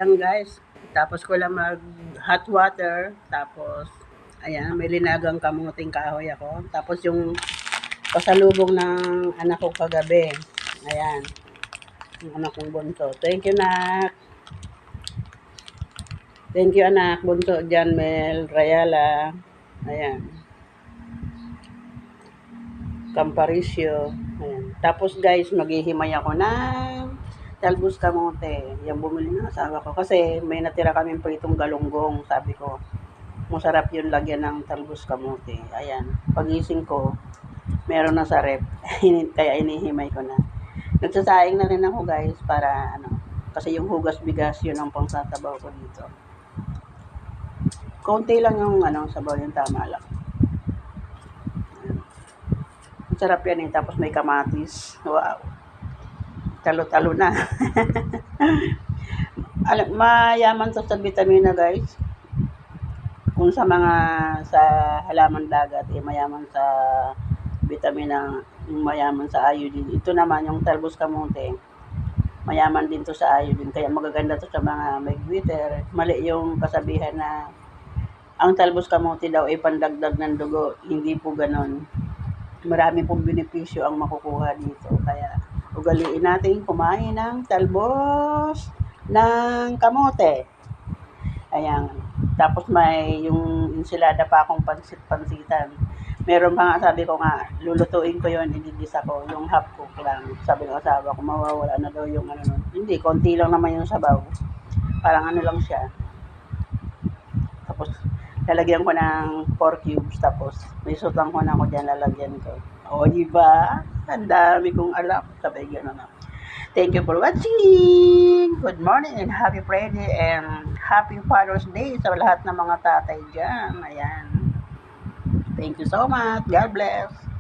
Ayan guys, tapos ko lang mag hot water, tapos ayan, may linagang kamuting kahoy ako. Tapos yung pasalubong ng anak ko kagabi. Ayan, yung anak kong bunso. Thank you, nak. Thank you, anak. Bunso, Janmel, Rayala. Ayan, Camparicio. Ayan. Tapos guys, maghihimay ako ng talbos kamote. Yung bumili ng asawa ko. Kasi may natira kaming pritong galunggong. Sabi ko, masarap yun lagyan ng talbos kamote. Ayan. Pagising ko, meron na sa rep. Kaya inihimay ko na. Nagsasaing na rin ako guys para kasi yung hugas bigas yun ang pangsasabaw ko dito. Konti lang yung sabaw, yung tama lang. Masarap yan eh. Tapos may kamatis. Wow. Talo-talo na. Mayaman sa vitamina guys. Kung sa mga sa halaman dagat mayaman sa vitamina, mayaman sa iodine. Ito naman yung talbos kamote, mayaman din to sa iodine, kaya magaganda to sa mga may glitter. Mali yung kasabihan na ang talbos kamote daw ay pandagdag ng dugo. Hindi po ganon. Marami pong benepisyo ang makukuha dito. Kaya ugaliin natin kumain ng talbos ng kamote. Ayan. Tapos may yung ensilada pa akong pansit-pansitan. Meron pa nga, sabi ko nga, lulutuin ko yon, igigisa ko, yung half cook lang. Sabi ng asawa ko, mawawala na daw yung nun. Hindi, konti lang naman yung sabaw. Parang lang siya. Tapos, lalagyan ko ng 4 cubes, tapos may sutang ko na ako dyan, lalagyan ko. O, diba? Ang dami kong alam. Sabi gano'n na. Thank you for watching. Good morning and happy Friday and happy Father's Day sa lahat ng mga tatay dyan. Ayan. Thank you so much. God bless.